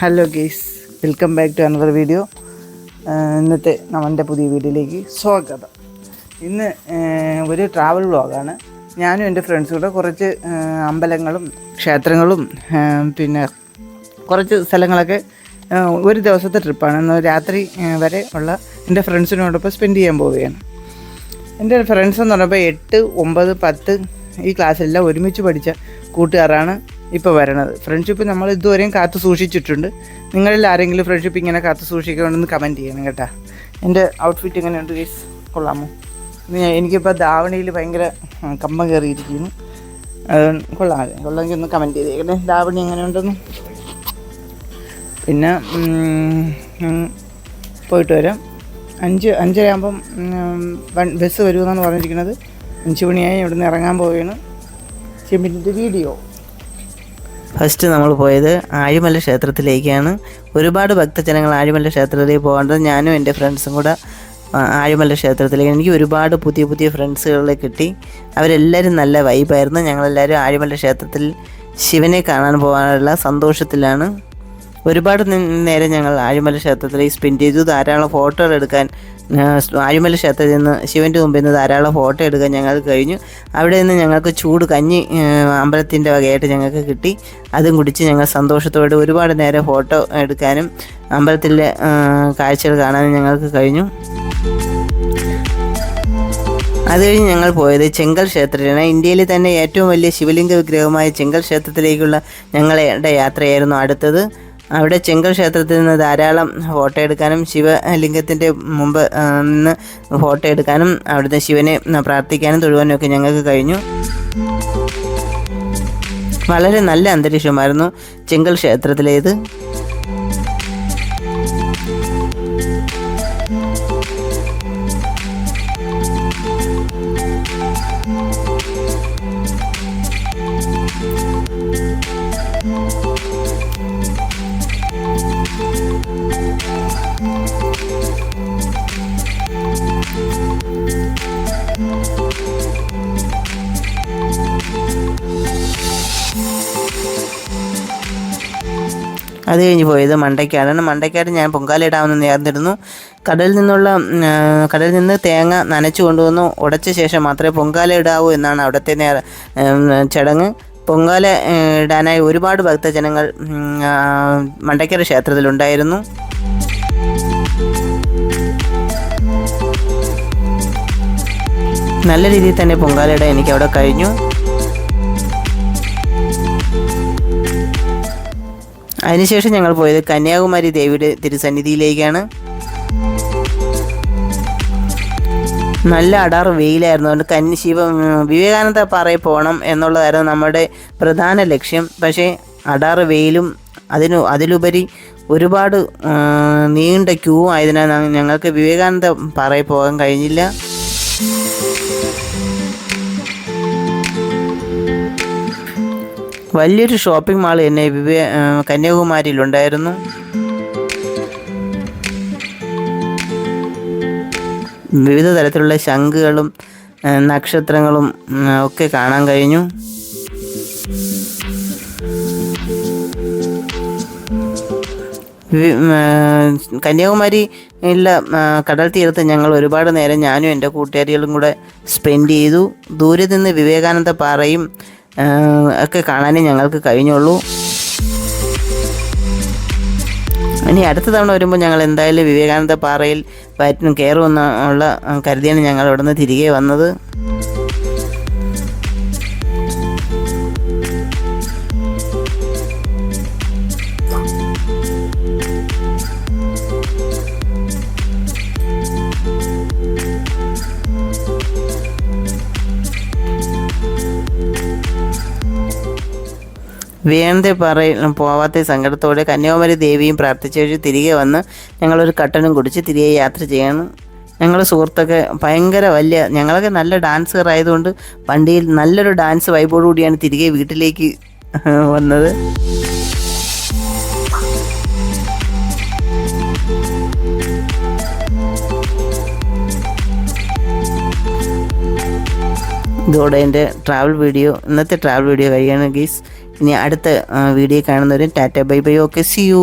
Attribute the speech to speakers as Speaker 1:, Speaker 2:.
Speaker 1: Hello guys, welcome back to another video. ഇന്നത്തെ നമ്മുടെ പുതിയ വീഡിയോയിലേക്ക് സ്വാഗതം. ഇന്ന് ഒരു ട്രാവൽ വ്ളോഗാണ്. ഞാനും എൻ്റെ ഫ്രണ്ട്സും കൂടെ കുറച്ച് അമ്പലങ്ങളും ക്ഷേത്രങ്ങളും പിന്നെ കുറച്ച് സ്ഥലങ്ങളൊക്കെ ഒരു ദിവസത്തെ ട്രിപ്പാണ്. ഇന്ന് രാത്രി വരെ ഉള്ള എൻ്റെ ഫ്രണ്ട്സിനോടൊപ്പം സ്പെൻഡ് ചെയ്യാൻ പോവുകയാണ്. എൻ്റെ ഫ്രണ്ട്സ് എന്ന് പറയുമ്പോൾ 8, 9, 10 ഈ ക്ലാസ്സെല്ലാം ഒരുമിച്ച് പഠിച്ച കൂട്ടുകാരാണ് ഇപ്പോൾ വരണത്. ഫ്രണ്ട്ഷിപ്പ് നമ്മൾ ഇതുവരെയും കാത്തു സൂക്ഷിച്ചിട്ടുണ്ട്. നിങ്ങളിൽ ആരെങ്കിലും ഫ്രണ്ട്ഷിപ്പ് ഇങ്ങനെ കാത്തു സൂക്ഷിക്കണമെന്ന് കമൻറ്റ് ചെയ്യണം കേട്ടോ. എൻ്റെ ഔട്ട്ഫിറ്റ് എങ്ങനെയുണ്ട് ഗൈസ്? കൊള്ളാമോ? എനിക്കിപ്പോൾ ധാവണിയിൽ ഭയങ്കര കമ്പം കയറിയിരിക്കുന്നു. കൊള്ളാമെങ്കിൽ ഒന്ന് കമൻറ്റ് ചെയ്തേക്കണേ ധാവണി എങ്ങനെയുണ്ടെന്ന്. പിന്നെ പോയിട്ട് വരാം. 5:30 ആകുമ്പം ബസ് വരുമെന്നാണ് പറഞ്ഞിരിക്കുന്നത്. 5 മണിയായി ഇവിടുന്ന് ഇറങ്ങാൻ പോവുകയാണ്. ചെമ്പിൻ്റെ വീഡിയോ.
Speaker 2: ഫസ്റ്റ് നമ്മൾ പോയത് ആഴിമല ക്ഷേത്രത്തിലേക്കാണ്. ഒരുപാട് ഭക്തജനങ്ങൾ ആഴിമല ക്ഷേത്രത്തിലേക്ക് പോകേണ്ടത്. ഞാനും എൻ്റെ ഫ്രണ്ട്സും കൂടെ ആഴിമല ക്ഷേത്രത്തിലേക്ക്. എനിക്ക് ഒരുപാട് പുതിയ പുതിയ ഫ്രണ്ട്സുകളെ കിട്ടി. അവരെല്ലാവരും നല്ല വൈബായിരുന്നു. ഞങ്ങളെല്ലാവരും ആഴിമല ക്ഷേത്രത്തിൽ ശിവനെ കാണാൻ പോകാനുള്ള സന്തോഷത്തിലാണ്. ഒരുപാട് നേരം ഞങ്ങൾ ആഴിമല ക്ഷേത്രത്തിലേക്ക് സ്പെൻഡ് ചെയ്തു. ധാരാളം ഫോട്ടോകൾ എടുക്കാൻ ആഴിമല ക്ഷേത്രത്തിൽ നിന്ന് ശിവൻ്റെ മുമ്പിൽ നിന്ന് ധാരാളം ഫോട്ടോ എടുക്കാൻ ഞങ്ങൾക്ക് കഴിഞ്ഞു. അവിടെ നിന്ന് ഞങ്ങൾക്ക് ചൂട് കഞ്ഞി അമ്പലത്തിൻ്റെ വകയായിട്ട് ഞങ്ങൾക്ക് കിട്ടി. അതും കുടിച്ച് ഞങ്ങൾ സന്തോഷത്തോടെ ഒരുപാട് നേരം ഫോട്ടോ എടുക്കാനും അമ്പലത്തിലെ കാഴ്ചകൾ കാണാനും ഞങ്ങൾക്ക് കഴിഞ്ഞു. അത് കഴിഞ്ഞ് ഞങ്ങൾ പോയത് ചെങ്കൽ ക്ഷേത്രത്തിലാണ്. ഇന്ത്യയിലെ തന്നെ ഏറ്റവും വലിയ ശിവലിംഗ വിഗ്രഹമായ ചെങ്കൽ ക്ഷേത്രത്തിലേക്കുള്ള ഞങ്ങളുടെ യാത്രയായിരുന്നു അടുത്തത്. അവിടെ ചെങ്കൽ ക്ഷേത്രത്തിൽ നിന്ന് ധാരാളം ഫോട്ടോ എടുക്കാനും ശിവലിംഗത്തിൻ്റെ മുമ്പ് നിന്ന് ഫോട്ടോ എടുക്കാനും അവിടുത്തെ ശിവനെ പ്രാർത്ഥിക്കാനും തൊഴുവാനും ഒക്കെ ഞങ്ങൾക്ക് കഴിഞ്ഞു. വളരെ നല്ല അന്തരീക്ഷമായിരുന്നു ചെങ്കൽ ക്ഷേത്രത്തിലേത്. അത് കഴിഞ്ഞ് പോയത് മണ്ടയ്ക്കാടാണ്. മണ്ടയ്ക്കാട് ഞാൻ പൊങ്കാലയിടാമെന്ന് നേർന്നിരുന്നു. കടലിൽ നിന്ന് തേങ്ങ നനച്ചു കൊണ്ടുവന്നു ഉടച്ച ശേഷം മാത്രമേ പൊങ്കാല ഇടാവൂ എന്നാണ് അവിടുത്തെ ചടങ്ങ്. പൊങ്കാല ഇടാനായി ഒരുപാട് ഭക്തജനങ്ങൾ മണ്ടയ്ക്കാട് ക്ഷേത്രത്തിലുണ്ടായിരുന്നു. നല്ല രീതിയിൽ തന്നെ പൊങ്കാലയിടാൻ എനിക്കവിടെ കഴിഞ്ഞു. അതിനുശേഷം ഞങ്ങൾ പോയത് കന്യാകുമാരി ദേവിയുടെ തിരുസന്നിധിയിലേക്കാണ്. നല്ല അടാർ വെയിലായിരുന്നു. അതുകൊണ്ട് വിവേകാനന്ദ പാറയിൽ പോകണം എന്നുള്ളതായിരുന്നു നമ്മുടെ പ്രധാന ലക്ഷ്യം. പക്ഷേ അടാർ വെയിലും അതിലുപരി ഒരുപാട് നീണ്ട ക്യൂ ആയതിനാൽ ഞങ്ങൾക്ക് വിവേകാനന്ദ പാറയിൽ പോകാൻ കഴിഞ്ഞില്ല. വലിയൊരു ഷോപ്പിംഗ് മാൾ തന്നെ കന്യാകുമാരിയിലുണ്ടായിരുന്നു. വിവിധ തരത്തിലുള്ള ശംഖുകളും നക്ഷത്രങ്ങളും ഒക്കെ കാണാൻ കഴിഞ്ഞു. കന്യാകുമാരിയിലെ കടൽ തീരത്ത് ഞങ്ങൾ ഒരുപാട് നേരം ഞാനും എൻ്റെ കൂട്ടുകാരികളും കൂടെ സ്പെൻഡ് ചെയ്തു. ദൂരെ നിന്ന് വിവേകാനന്ദ പാറയും ഒക്കെ കാണാനേ ഞങ്ങൾക്ക് കഴിഞ്ഞുള്ളൂ. ഇനി അടുത്ത തവണ വരുമ്പോൾ ഞങ്ങൾ എന്തായാലും വിവേകാനന്ദ പാറയിൽ കയറുമെന്നുള്ള കരുതിയാണ് ഞങ്ങൾ അവിടെ നിന്ന് തിരികെ വന്നത്. വിവേകാനന്ദ പാറയിൽ പോവാത്ത സങ്കടത്തോടെ കന്യാകുമാരി ദേവിയും പ്രാർത്ഥിച്ചു തിരികെ വന്ന് ഞങ്ങളൊരു കട്ടനും കുടിച്ച് തിരികെ യാത്ര ചെയ്യണം. ഞങ്ങൾ സുഹൃത്തൊക്കെ ഞങ്ങളൊക്കെ നല്ല ഡാൻസർ ആയതുകൊണ്ട് വണ്ടിയിൽ നല്ലൊരു ഡാൻസ് വൈബോടുകൂടിയാണ് തിരികെ വീട്ടിലേക്ക് വന്നത്. ഇതോടെ എൻ്റെ ഇന്നത്തെ ട്രാവൽ വീഡിയോ കഴിയാണ് ഗീസ്. ഇനി അടുത്ത വീഡിയോ കാണുന്നവരും tata bye bye. Okay, see U.